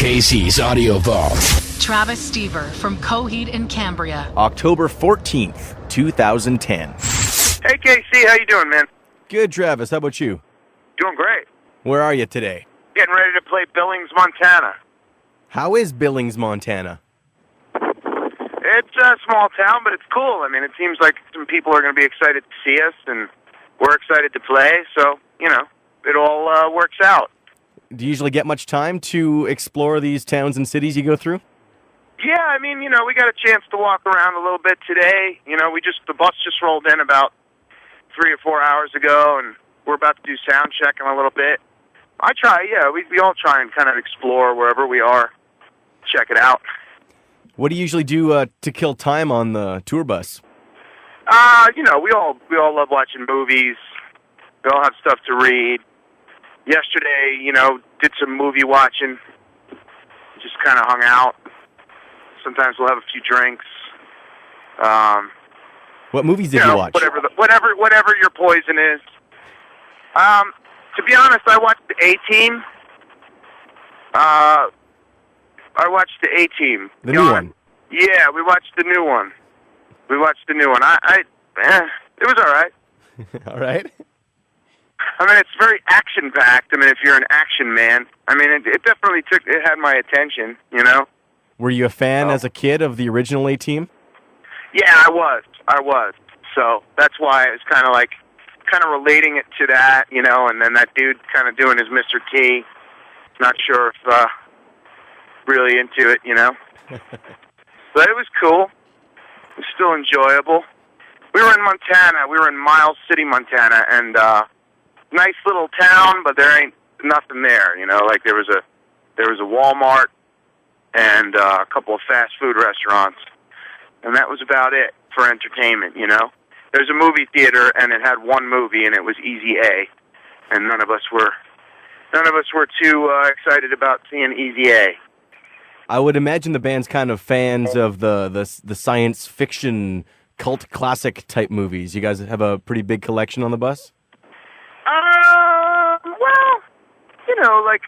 Casey's Audio Vault. Travis Stever from Coheed and Cambria. October 14th, 2010. Hey, Casey, how you doing, man? Good, Travis. How about you? Doing great. Where are you today? Getting ready to play Billings, Montana. How is Billings, Montana? It's a small town, but it's cool. I mean, it seems like some people are going to be excited to see us, and we're excited to play, so, you know, it all works out. Do you usually get much time to explore these towns and cities you go through? Yeah, I mean, you know, we got a chance to walk around a little bit today. You know, the bus just rolled in about 3 or 4 hours ago, and we're about to do sound check in a little bit. We all try and kind of explore wherever we are, check it out. What do you usually do to kill time on the tour bus? You know, we all love watching movies. We all have stuff to read. Yesterday, you know, did some movie watching. Just kind of hung out. Sometimes we'll have a few drinks. What movies did you watch? Whatever your poison is. To be honest, I watched the A-Team. I watched the A-Team. The new one? Yeah, we watched the new one. It was all right. All right. I mean, it's very action-packed. I mean, if you're an action man, I mean, it definitely had my attention, you know? Were you a fan as a kid of the original A-Team? Yeah, I was. So that's why I was kind of relating it to that, you know, and then that dude kind of doing his Mr. T. Not sure if really into it, you know? But it was cool. It was still enjoyable. We were in Montana. We were in Miles City, Montana, and nice little town, but there ain't nothing there, you know? Like there was a Walmart and a couple of fast food restaurants, and that was about it for entertainment, you know? There's a movie theater, and it had one movie, and it was Easy A, and none of us were too excited about seeing Easy A. I would imagine the band's kind of fans of the science fiction cult classic type movies. You guys have a pretty big collection on the bus? Well, you know, like,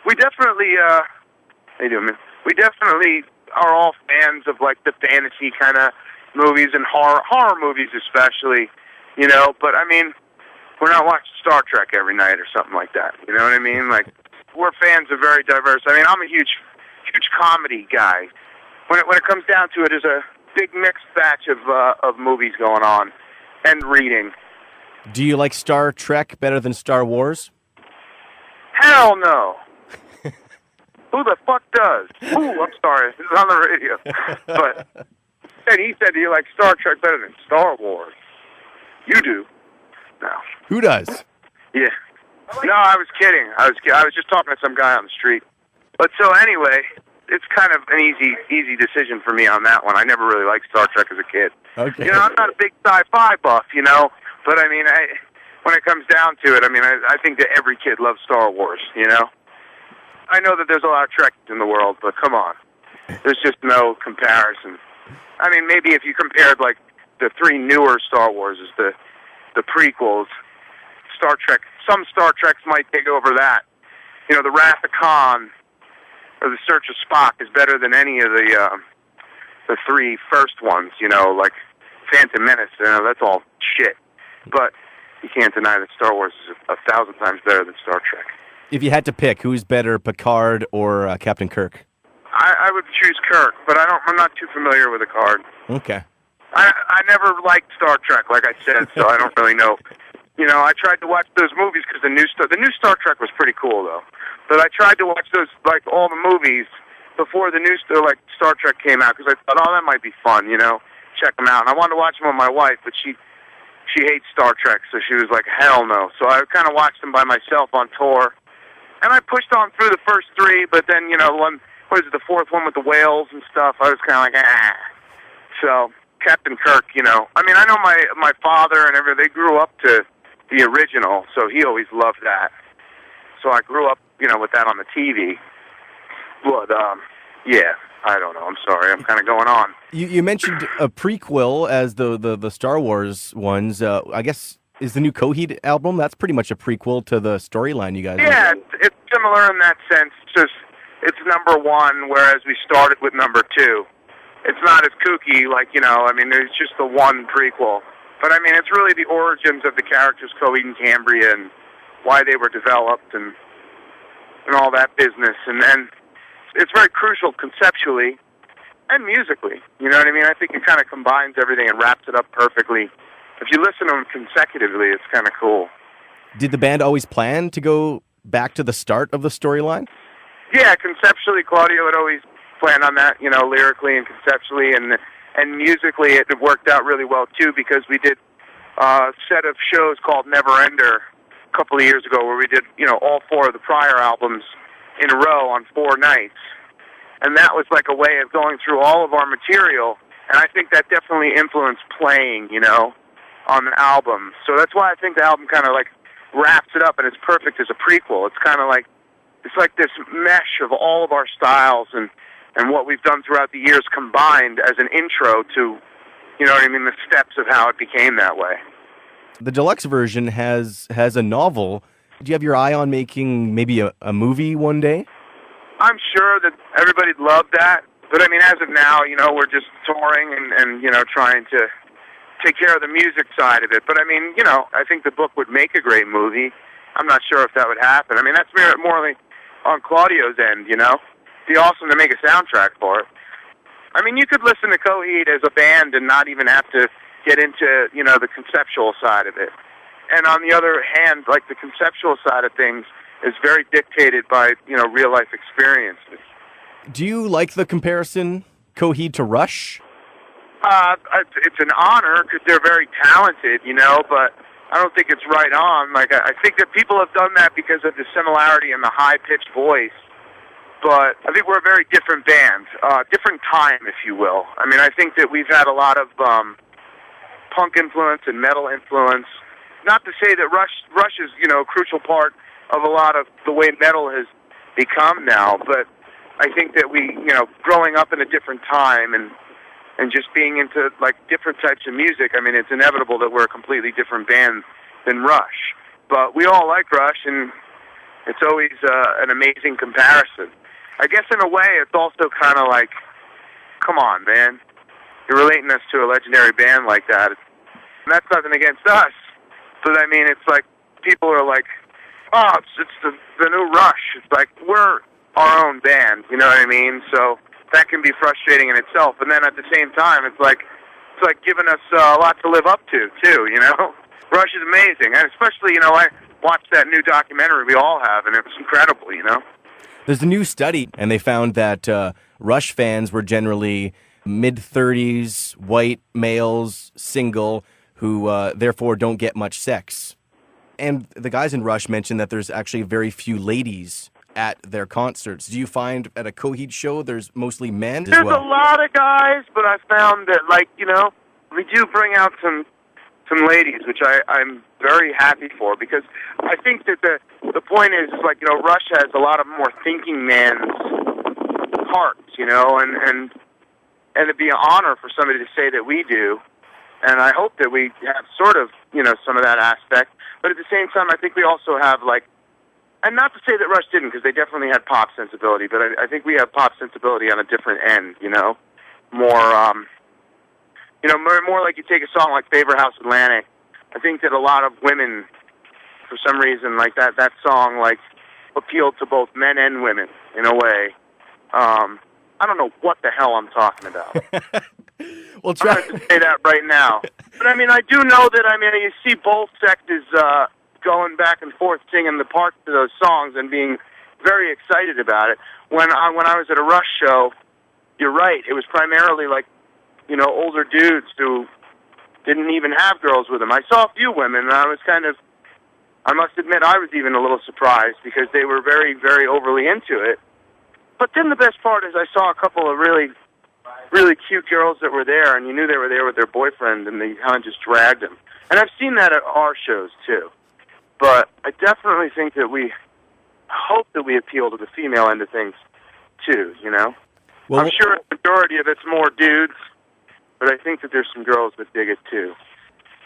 we definitely, how you doing, man? We definitely are all fans of, like, the fantasy kind of movies and horror movies especially, you know, but, I mean, we're not watching Star Trek every night or something like that, you know what I mean? Like, we're fans of very diverse. I mean, I'm a huge comedy guy. When it comes down to it, there's a big mixed batch of movies going on and reading. Do you like Star Trek better than Star Wars? Hell no. Who the fuck does? Ooh, I'm sorry. This is on the radio. But and he said, do you like Star Trek better than Star Wars? You do. No. Who does? Yeah. No, I was kidding. I was just talking to some guy on the street. But so anyway, it's kind of an easy decision for me on that one. I never really liked Star Trek as a kid. Okay. You know, I'm not a big sci-fi buff, you know, but I mean, when it comes down to it, I mean, I think that every kid loves Star Wars, you know? I know that there's a lot of Trek in the world, but come on. There's just no comparison. I mean, maybe if you compared, like, the 3 newer Star Wars, the prequels, Star Trek, some Star Treks might take over that. You know, the Wrath of Khan or the Search of Spock is better than any of the 3 first ones, you know, like Phantom Menace, you know, that's all shit. But you can't deny that Star Wars is 1,000 times better than Star Trek. If you had to pick, who's better, Picard or Captain Kirk? I would choose Kirk, but I'm not too familiar with Picard. Okay. I never liked Star Trek, like I said, so I don't really know. You know, I tried to watch those movies because the new Star Trek was pretty cool, though. But I tried to watch those, like, all the movies before the new Star Trek came out because I thought, oh, that might be fun, you know, check them out. And I wanted to watch them with my wife, but she hates Star Trek, so she was like, hell no. So I kind of watched them by myself on tour. And I pushed on through the first 3, but then, you know, the 4th one with the whales and stuff, I was kind of like, ah. So Captain Kirk, you know, I mean, I know my father and everything, they grew up to the original, so he always loved that. So I grew up, you know, with that on the TV. But, yeah, I don't know. I'm sorry. I'm kind of going on. You mentioned a prequel as the Star Wars ones. I guess, is the new Coheed album, that's pretty much a prequel to the storyline you guys Yeah, it's similar in that sense. it's number one, whereas we started with number two. It's not as kooky, like, I mean, it's just the one prequel. But, I mean, it's really the origins of the characters, Coheed and Cambria, and why they were developed and all that business. And it's very crucial conceptually and musically. You know what I mean? I think it kind of combines everything and wraps it up perfectly. If you listen to them consecutively, it's kind of cool. Did the band always plan to go back to the start of the storyline? Yeah, conceptually, Claudio had always planned on that, lyrically and conceptually, and musically it worked out really well, too, because we did a set of shows called Never Ender a couple of years ago where we did, all four of the prior albums in a row on 4 nights. And that was like a way of going through all of our material, and I think that definitely influenced playing, on the album. So that's why I think the album kind of like wraps it up, and it's perfect as a prequel. It's kind of like, it's like this mesh of all of our styles and what we've done throughout the years combined as an intro to, the steps of how it became that way. The deluxe version has a novel. Do you have your eye on making maybe a movie one day? I'm sure that everybody'd love that. But, I mean, as of now, we're just touring and trying to take care of the music side of it. But, I mean, I think the book would make a great movie. I'm not sure if that would happen. I mean, that's more on Claudio's end, It'd be awesome to make a soundtrack for it. I mean, you could listen to Coheed as a band and not even have to get into, the conceptual side of it. And on the other hand, like, the conceptual side of things is very dictated by, real-life experiences. Do you like the comparison, Coheed to Rush? It's an honor because they're very talented, but I don't think it's right on. Like, I think that people have done that because of the similarity in the high-pitched voice. But I think we're a very different band, different time, if you will. I mean, I think that we've had a lot of punk influence and metal influence. Not to say that Rush is, a crucial part of a lot of the way metal has become now, but I think that we, growing up in a different time and just being into, like, different types of music, I mean, it's inevitable that we're a completely different band than Rush. But we all like Rush, and it's always an amazing comparison. I guess in a way, it's also kind of like, come on, man. You're relating us to a legendary band like that. And that's nothing against us. But, I mean, it's like people are like, oh, it's the new Rush. It's like we're our own band, you know what I mean? So that can be frustrating in itself. And then at the same time, it's like giving us a lot to live up to, too, Rush is amazing. And especially, I watched that new documentary we all have, and it was incredible, There's a new study, and they found that Rush fans were generally mid-30s, white males, single, who therefore don't get much sex. And the guys in Rush mentioned that there's actually very few ladies at their concerts. Do you find at a Coheed show there's mostly men as well? There's a lot of guys, but I found that, we do bring out some ladies, which I'm very happy for, because I think that the point is Rush has a lot of more thinking man's hearts, and it'd be an honor for somebody to say that we do, and I hope that we have sort of, some of that aspect, but at the same time, I think we also have, and not to say that Rush didn't, because they definitely had pop sensibility, but I think we have pop sensibility on a different end, more like you take a song like Favor House Atlantic. I think that a lot of women, for some reason, that song, appealed to both men and women, in a way. I don't know what the hell I'm talking about. Well, try I'm going to say that right now. But, I mean, I do know that, you see both sexes going back and forth singing the parts of those songs and being very excited about it. When I was at a Rush show, you're right, it was primarily, older dudes who didn't even have girls with them. I saw a few women, and I must admit, I was even a little surprised because they were very, very overly into it. But then the best part is I saw a couple of really, really cute girls that were there, and you knew they were there with their boyfriend, and they kind of just dragged them. And I've seen that at our shows, too. But I definitely think that I hope that we appeal to the female end of things, too, Well, I'm sure the majority of it's more dudes, but I think that there's some girls that dig it, too.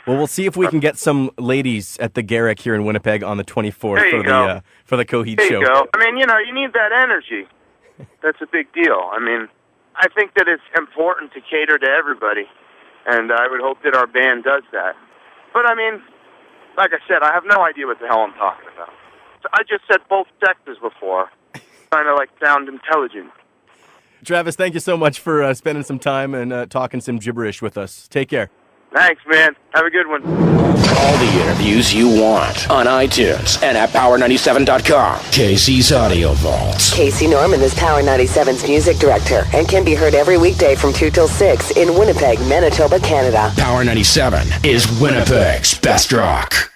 Well, we'll see if we can get some ladies at the Garrick here in Winnipeg on the 24th for the Coheed show. There you go. I mean, you need that energy. That's a big deal. I mean, I think that it's important to cater to everybody, and I would hope that our band does that. But, I mean, like I said, I have no idea what the hell I'm talking about. So I just said both sexes before, trying to, sound intelligent. Travis, thank you so much for spending some time and talking some gibberish with us. Take care. Thanks, man. Have a good one. All the interviews you want on iTunes and at Power97.com. Casey's Audio Vault. Casey Norman is Power 97's music director and can be heard every weekday from 2 till 6 in Winnipeg, Manitoba, Canada. Power 97 is Winnipeg's best rock.